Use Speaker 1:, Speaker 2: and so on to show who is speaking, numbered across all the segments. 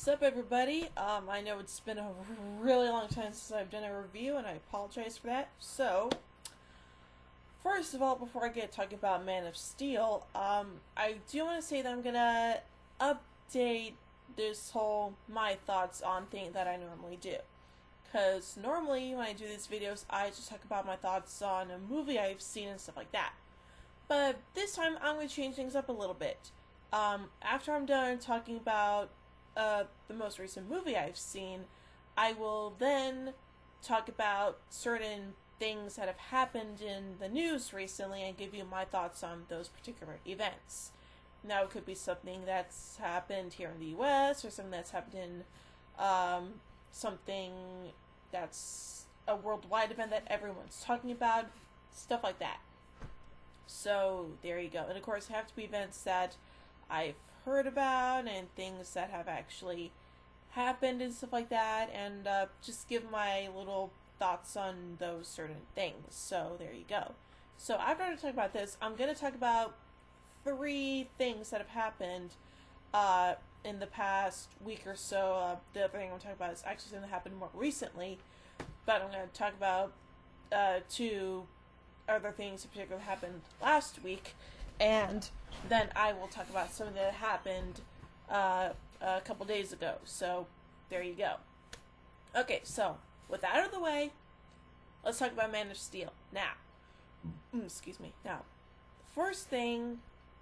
Speaker 1: Sup everybody, I know it's been a really long time since I've done a review and I apologize for that. So, first of all, before I get talking about Man of Steel, I do want to say that I'm gonna update this whole my thoughts on thing that I normally do. Because normally when I do these videos, I just talk about my thoughts on a movie I've seen and stuff like that. But this time I'm going to change things up a little bit. After I'm done talking about the most recent movie I've seen, I will then talk about certain things that have happened in the news recently and give you my thoughts on those particular events. Now, it could be something that's happened here in the US or something that's happened in something that's a worldwide event that everyone's talking about, stuff like that. So, there you go. And of course, it have to be events that I've heard about and things that have actually happened and stuff like that, and just give my little thoughts on those certain things. So there you go. So after I talk about this, I'm going to talk about 3 things that have happened in the past week or so. The other thing I'm going to talk about is actually something that happened more recently, but I'm going to talk about 2 other things in particular that happened last week, and then I will talk about something that happened a couple days ago. So, there you go. Okay, so, with that out of the way, let's talk about Man of Steel. Now, excuse me. Now, the first thing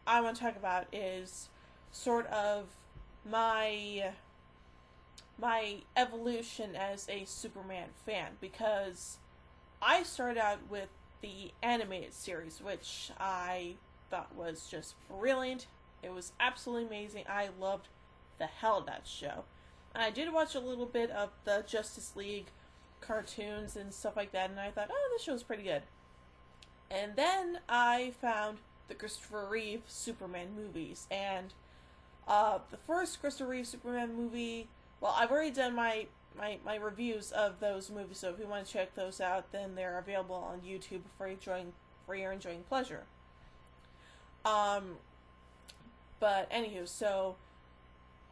Speaker 1: I want to talk about is sort of my evolution as a Superman fan, because I started out with the animated series, which I thought was just brilliant. It was absolutely amazing. I loved the hell out of that show. And I did watch a little bit of the Justice League cartoons and stuff like that, and I thought, oh, this show's pretty good. And then I found the Christopher Reeve Superman movies, and the first Christopher Reeve Superman movie, well, I've already done my reviews of those movies, so if you want to check those out, then they're available on YouTube for your enjoying pleasure. But anywho, so,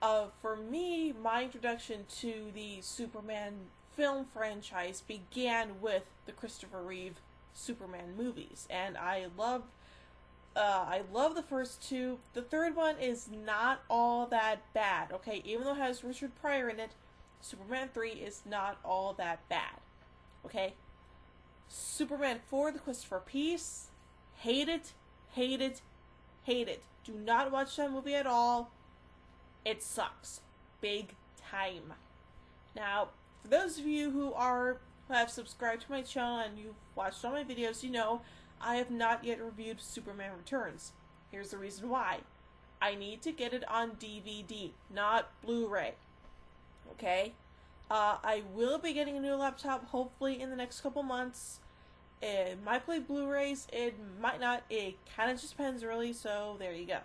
Speaker 1: for me, my introduction to the Superman film franchise began with the Christopher Reeve Superman movies, and I love the first 2. The third one is not all that bad, okay? Even though it has Richard Pryor in it, Superman 3 is not all that bad, okay? Superman 4, the Quest for Peace, hate it, hate it, hate it. Do not watch that movie at all. It sucks. Big time. Now, for those of you who have subscribed to my channel and you've watched all my videos, you know I have not yet reviewed Superman Returns. Here's the reason why. I need to get it on DVD, not Blu-ray. Okay? I will be getting a new laptop hopefully in the next couple months. It might play Blu-rays, it might not, it kind of just depends really, so there you go.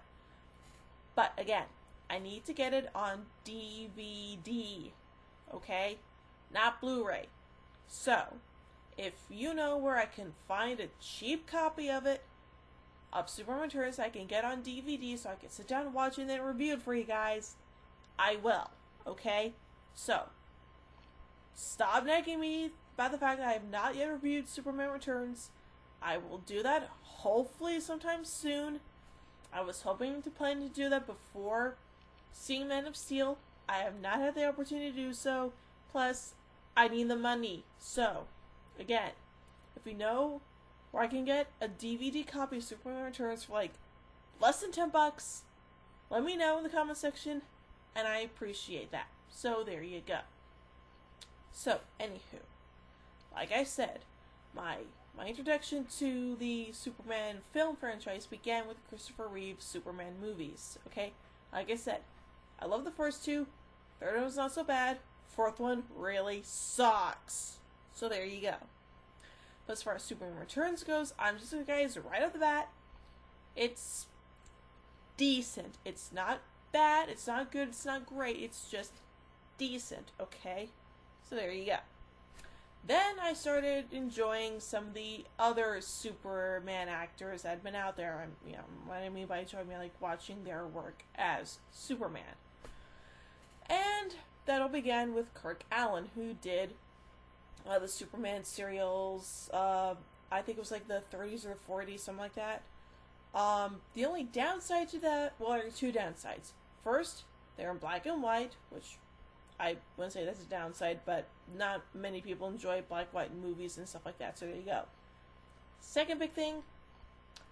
Speaker 1: But again, I need to get it on DVD, okay? Not Blu-ray. So, if you know where I can find a cheap copy of Superman Returns, I can get on DVD so I can sit down and watch it and then review it for you guys, I will, okay? So, stop nagging me about the fact that I have not yet reviewed Superman Returns. I will do that hopefully sometime soon. I was hoping to plan to do that before seeing Man of Steel. I have not had the opportunity to do so. Plus, I need the money. So, again, if you know where I can get a DVD copy of Superman Returns for like less than $10, let me know in the comment section, and I appreciate that. So, there you go. So, anywho, like I said, my introduction to the Superman film franchise began with Christopher Reeve Superman movies, okay? Like I said, I love the first 2, third one was not so bad, 4th one really sucks. So there you go. But as far as Superman Returns goes, I'm just going to guys right off the bat, it's decent. It's not bad, it's not good, it's not great, it's just decent, okay? So there you go. Then I started enjoying some of the other Superman actors that had been out there. What I mean by enjoying, I like watching their work as Superman. And that all began with Kirk Alyn, who did the Superman serials. I think it was like the 30s or 40s, something like that. The only downside to that, well, there are two downsides. First, they're in black and white, which I wouldn't say that's a downside, but not many people enjoy black and white movies and stuff like that, so there you go. Second big thing,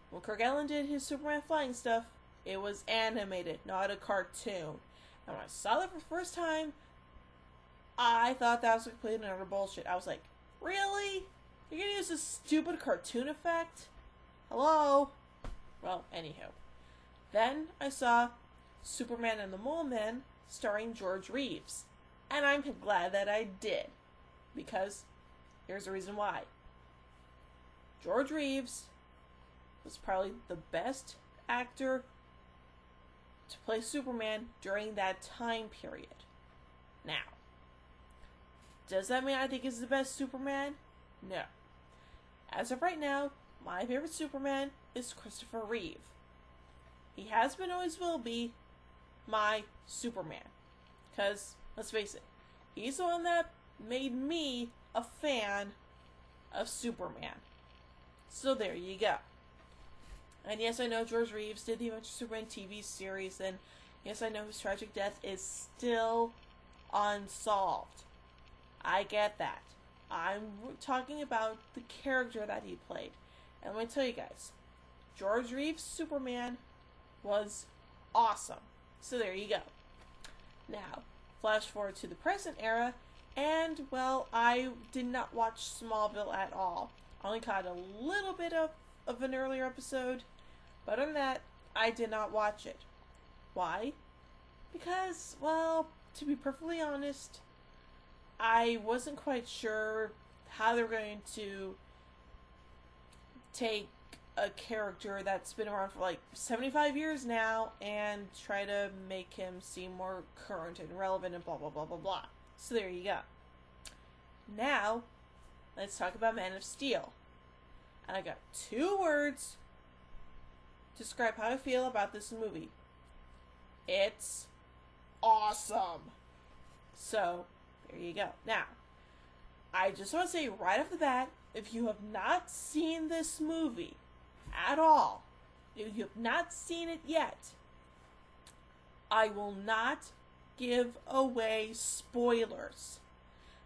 Speaker 1: when Kirk Alyn did his Superman flying stuff, it was animated, not a cartoon. And when I saw that for the first time, I thought that was complete and utter bullshit. I was like, really? You're gonna use this stupid cartoon effect? Hello? Well, anywho. Then I saw Superman and the Mole Men starring George Reeves. And I'm glad that I did. Because here's the reason why. George Reeves was probably the best actor to play Superman during that time period. Now, does that mean I think he's the best Superman? No. As of right now, my favorite Superman is Christopher Reeve. He has been, always will be, my Superman. Because, let's face it, he's the one that made me a fan of Superman. So there you go. And yes, I know George Reeves did the Adventures of Superman TV series, and yes, I know his tragic death is still unsolved. I get that. I'm talking about the character that he played. And let me tell you guys, George Reeves' Superman was awesome. So there you go. Now, flash forward to the present era, and, well, I did not watch Smallville at all. I only caught a little bit of an earlier episode, but other than that, I did not watch it. Why? Because, well, to be perfectly honest, I wasn't quite sure how they were going to take a character that's been around for like 75 years now and try to make him seem more current and relevant and blah blah blah blah blah. So there you go. Now, let's talk about Man of Steel. And I got 2 words to describe how I feel about this movie. It's awesome. So, there you go. Now, I just want to say right off the bat, if you have not seen this movie at all, if you have not seen it yet, I will not give away spoilers.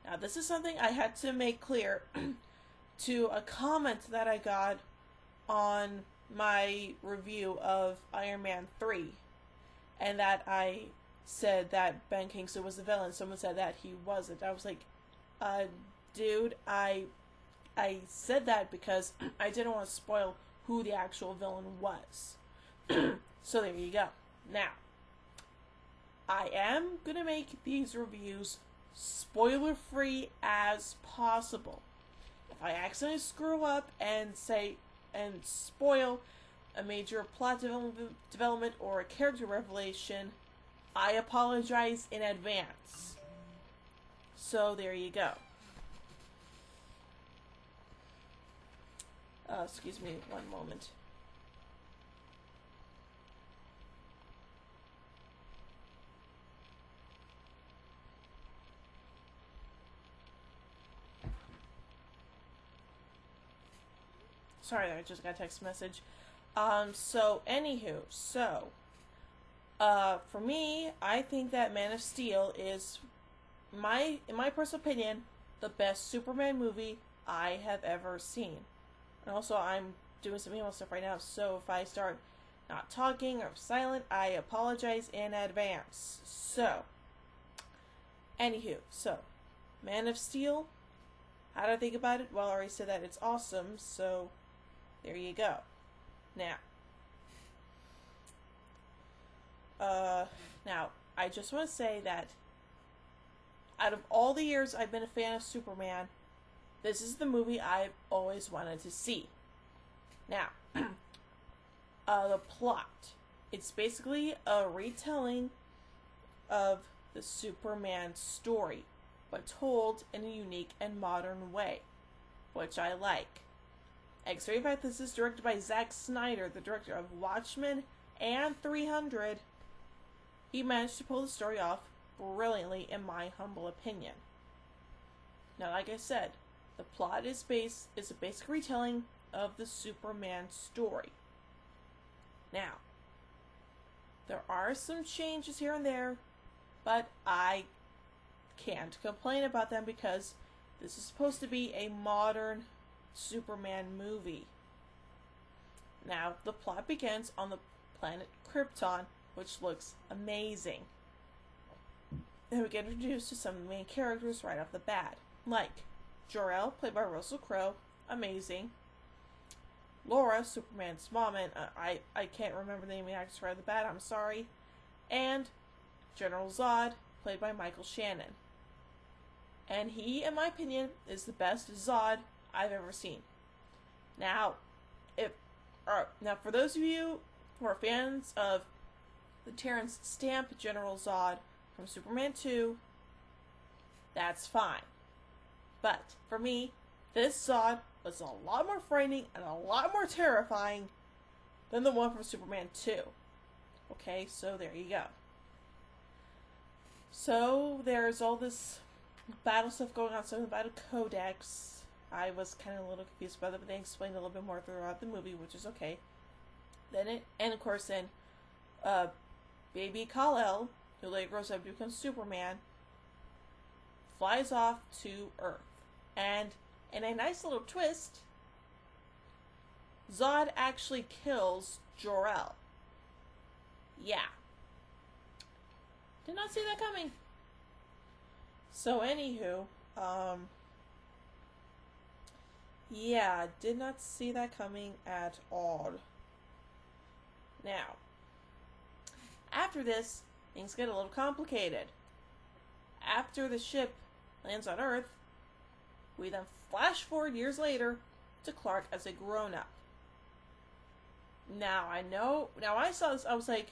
Speaker 1: Now, this is something I had to make clear to a comment that I got on my review of Iron Man 3, and that I said that Ben Kingsley was the villain. Someone said that he wasn't. I was like, dude, I said that because I didn't want to spoil who the actual villain was. So there you go. Now, I am going to make these reviews spoiler-free as possible. If I accidentally screw up and spoil a major plot development or a character revelation, I apologize in advance. So there you go. Excuse me one moment. Sorry, I just got a text message. For me, I think that Man of Steel is, in my personal opinion, the best Superman movie I have ever seen. And also, I'm doing some email stuff right now, so if I start not talking or silent, I apologize in advance. Man of Steel, how do I think about it? Well, I already said that it's awesome, so there you go. Now, I just want to say that out of all the years I've been a fan of Superman, this is the movie I've always wanted to see. Now, the plot. It's basically a retelling of the Superman story, but told in a unique and modern way, which I like. Except the fact this is directed by Zack Snyder, the director of Watchmen and 300. He managed to pull the story off brilliantly, in my humble opinion. Now, like I said, the plot is a basic retelling of the Superman story. Now, there are some changes here and there, but I can't complain about them because this is supposed to be a modern Superman movie. Now, the plot begins on the planet Krypton, which looks amazing. Then we get introduced to some of the main characters right off the bat, like Jor-El, played by Russell Crowe, amazing. Laura, Superman's mom, and I can't remember the name of the actress right off the bat, I'm sorry. And General Zod, played by Michael Shannon. And he, in my opinion, is the best Zod I've ever seen. Now, for those of you who are fans of the Terrence Stamp General Zod from Superman 2, that's fine. But, for me, this Zod was a lot more frightening and a lot more terrifying than the one from Superman 2. Okay, so there you go. So, there's all this battle stuff going on, something about a codex. I was kind of a little confused about it, but they explained a little bit more throughout the movie, which is okay. And of course, baby Kal-El, who later grows up to become Superman, flies off to Earth. And in a nice little twist, Zod actually kills Jor-El. Yeah. Did not see that coming. So, anywho, yeah, did not see that coming at all. Now, after this, things get a little complicated. After the ship lands on Earth, we then flash forward years later to Clark as a grown-up. Now, I saw this, I was like,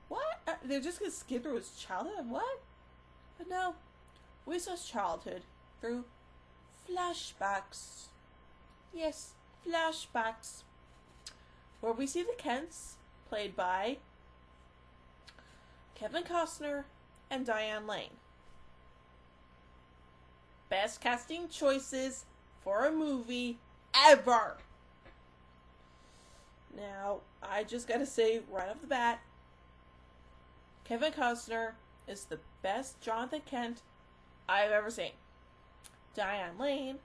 Speaker 1: what? They're just gonna skip through his childhood? What? But no, we saw his childhood through flashbacks. Yes, flashbacks. Where we see the Kents, played by Kevin Costner and Diane Lane. Best casting choices for a movie ever. Now, I just gotta say right off the bat, Kevin Costner is the best Jonathan Kent I've ever seen. Diane Lane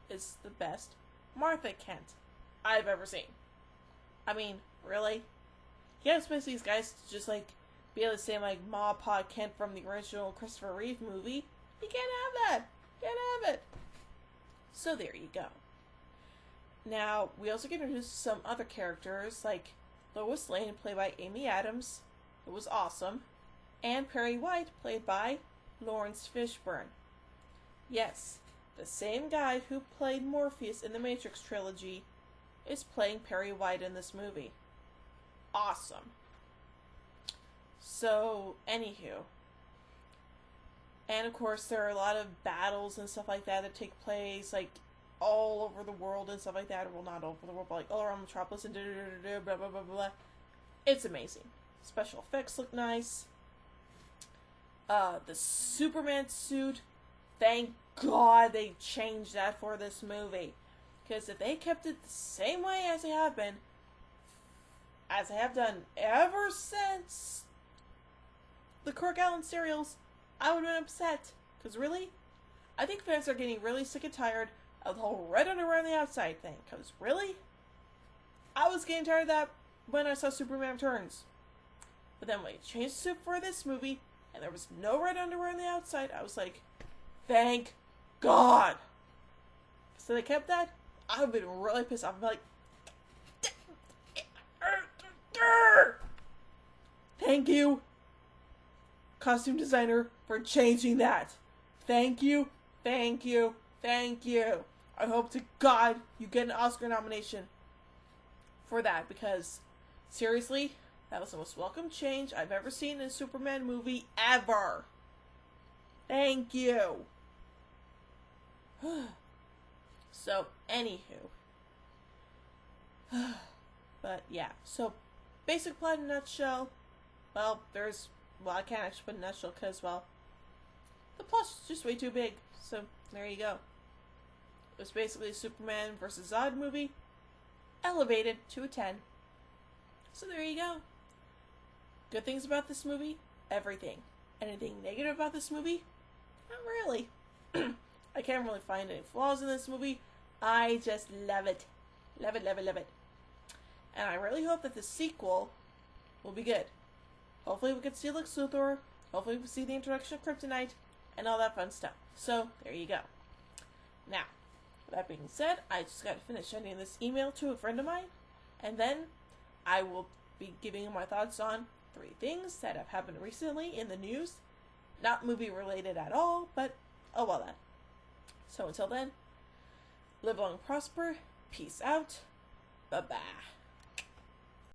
Speaker 1: is the best Martha Kent I've ever seen. I mean, really? You can't expect these guys to just, be able to say, Ma Pa Kent from the original Christopher Reeve movie. You can't have that. Can't have it. So there you go. Now, we also get introduced to some other characters, like Lois Lane, played by Amy Adams, who was awesome, and Perry White, played by Lawrence Fishburne. Yes, the same guy who played Morpheus in the Matrix trilogy is playing Perry White in this movie. Awesome. So, anywho. And of course, there are a lot of battles and stuff like that take place, all over the world and stuff like that. Well, not all over the world, but all around Metropolis and blah, blah, blah, blah. It's amazing. Special effects look nice. The Superman suit, thank God they changed that for this movie. Because if they kept it the same way as they have been, as they have done ever since the Kirk Alyn serials, I would have been upset. Because really, I think fans are getting really sick and tired of the whole red underwear on the outside thing. Because really, I was getting tired of that when I saw Superman Returns. But then when they changed the suit for this movie, and there was no red underwear on the outside, I was like, thank God. So they kept that, I would have been really pissed off. I'd be like, thank you, costume designer, for changing that. Thank you, thank you, thank you. I hope to God you get an Oscar nomination for that, because seriously, that was the most welcome change I've ever seen in a Superman movie ever. Thank you. So, anywho. But, yeah. So, basic plot in a nutshell. I can't actually put in a nutshell because, the plot is just way too big. So there you go. It was basically a Superman versus Zod movie, elevated to a 10. So there you go. Good things about this movie? Everything. Anything negative about this movie? Not really. I can't really find any flaws in this movie. I just love it. Love it, love it, love it. And I really hope that the sequel will be good. Hopefully we can see Lex Luthor. Hopefully we can see the introduction of Kryptonite and all that fun stuff. So, there you go. Now, with that being said, I just got to finish sending this email to a friend of mine. And then I will be giving my thoughts on 3 things that have happened recently in the news. Not movie related at all, but oh well then. So until then, live long and prosper. Peace out. Bye-bye.